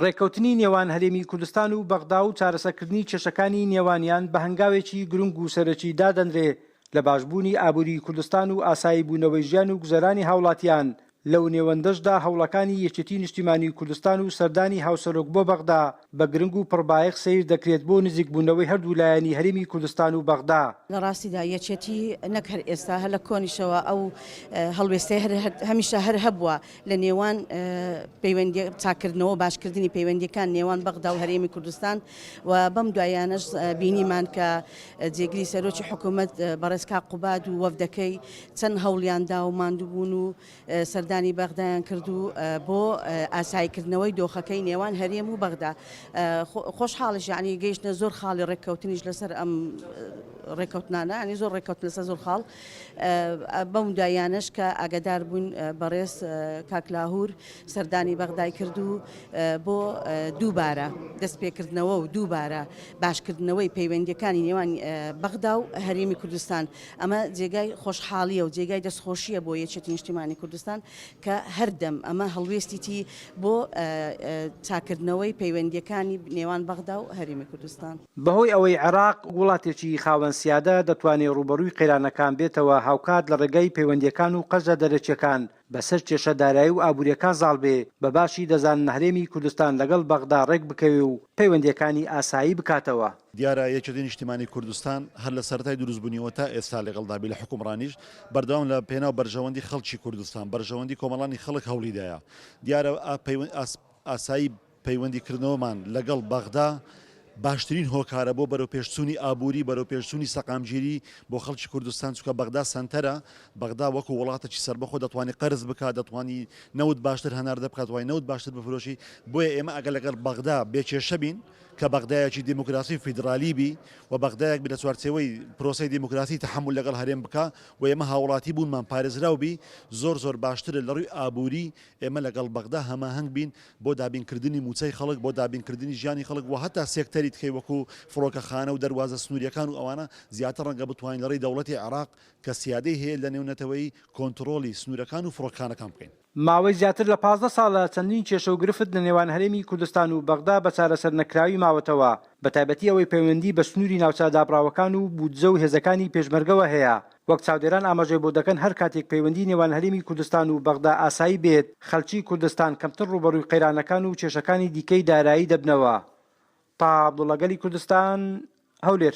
ڕێککەوتنی نێوان هەرێمی کوردستان و بەغدا و چارەسەرکردنی کێشەکانی نێوانیان بە هەنگاوێکی گرنگ و سەرەکی دادەنرێ لە باشبوونی ئابووری کوردستان و ئاسایی بوونەوەی ژیان و گوزەرانی هاوڵاتیان. لەو نێوەندەشدا هەوڵەکانی یەکێتی نیشتیمانی کوردستان و سەردانی هاوسەرۆک بۆ بەغدا بە گرنگ و پڕبایەخ سیر دەکرێت بۆ نزیکبوونەوەی هەردوو لایەنی هەرێمی کوردستان و بەغدا. لە ڕاستیدا یەکێتی نەک هەر ئێستا هەر لە کۆنیشەوە ئەو هەڵوێستەی هەمیشە هەر هەبووە لە نێوان پەیوەندی چاکردنەوە باشکردنی پەیوەندیەکان نێوان بەغدا و هەرێمی کوردستان و بەم دوایانەش بینیمان کە جێگیری سەرۆکی حکوومەت بەڕێز کاک قوباد و وەفدەکەی چەند هەوڵیاندا و ماندووبوون و سەردانی بەغدایان کردو بۆ ئاساییکردنەوەی دۆخەکەی نێوان هەرێم و بەغدا. خۆشحاڵش یعنی گەیشتنە زۆر خاڵی ڕێککەوتنیش لەسەر ئەم ڕێککەوتنانە ینی زۆر ڕێککەوتن لەسەر زۆر خاڵ بەم دوایانەش کە ئاگادار بوون بەڕێز کاک لاهور سەردانی بەغدای کردو بۆ دووبارە دەستپێکردنەوە و دووبارە باشکردنەوەی پەیوەندیەکانی نێوان بەغدا و هەرێمی کوردستان. ئەمە جێگای خۆشحاڵیە و جێگای دەستخۆشیە بۆ یەکێتی نیشتیمانی کوردستان کە هەردەم ئەمە هەڵوێستیتی بۆ چاکردنەوەی پەیوەندیەکانی نێوان بەغدا و هەرێمی کوردستان. بەهۆی ئەوەی عێراق وڵاتێکی خاوەن سیادە دەتوانێت ڕوبەڕووی قەیرانەکان بێتەوە هاوکات لە ڕێگەی پەیوەندیەکان و قەرزە دەرەچیەکان بەسەر کێشەدارایی و ئابوووریەکان زاڵ بێ بە باشی دەزانن هەرێمی کوردستان لەگەڵ بەغدا ڕێک بکەوێ و پەیوەندیەکانی ئاسایی بکاتەوە. دیارە یەکێتی نیشتیمانی کوردستان هەر لە سەرەتای دروستبوونیەوە تا ئێستا لەگەڵدابی لە حکومڕانیش بەردەوام لە پێناو بەرژەوەندی خەڵکی کوردستان بەرژەوەندی کۆمەڵانی خەڵک هەوڵیدایە. دیارە ئاسایی پەیوەندیکردنەوەمان لەگەڵ بەغدا باشترین هۆکارە بۆ بەرەو پێشچوونی ئابووری بەرەو پێشچوونی سەقامگیری بۆ خەڵکی کوردستان چونکە بەغدا سەنتەرە. بەغدا وەکو وڵاتێکی سەربەخۆ دەتوانێت قەرز بکات دەتوانی نەوت باشتر هەناردە بکات وای نەوت باشتر بفرۆشی. بۆیە ئێمە ئەگەر لەگەڵ بەغدا بێکێشە بین کە بەغدایەکی دیموکراسی فیدرالی بی و بەغدایەک لە چوارچێوەی پرۆسەی دیموکراسی تەحمل لەگەڵ هەرێم بکە و ئێمە هاوڵاتی بوونمان پارێزراو بی زۆر باشترە لە ڕووی ئابووری ئێمە لەگەڵ بەغدا هەماهەنگ بین بۆ دابینکردنی موچەی خەڵک بۆ دابینکردنی ژیانی خەڵک و هەتا سێکتەری تکەی وەکو فڕۆکەخانە و دەواازە سنووریەکان و ئەوانە زیاتر ڕەنگە بتوانین لەڕێی دەوڵەتی عێراق کە سیادەی هەیە لە نێونەتەوەی کۆنتترۆلی سنوورەکان و فڕۆکخانەکان بکەین. ماوەی زیاتر لە 15 ساڵە چەندین کێشە و گرفت لە نێوان هەرێمی کوردستان و بەغدا بە چارەسەر نەکراوی ماوەتەوە بە تایبەتی ئەوەی پەیوەندی بە سنووری ناوچە دابراوەکان و بودجە و هێزەکانی پێشمەرگەوە هەیە. وەک چاودێران ئاماژەی بۆ دەکەن هەر کاتێک پەیوەندی نێوان هەرێمی کوردستان و بەغدا ئاسایی بێت خەڵکی کوردستان کەمتر ڕوبەڕووی قەیرانەکان و کێشەکانی دیکەی دارایی دەبنەوە. تا عەبدوڵڵا گەلی کوردستان هەولێر.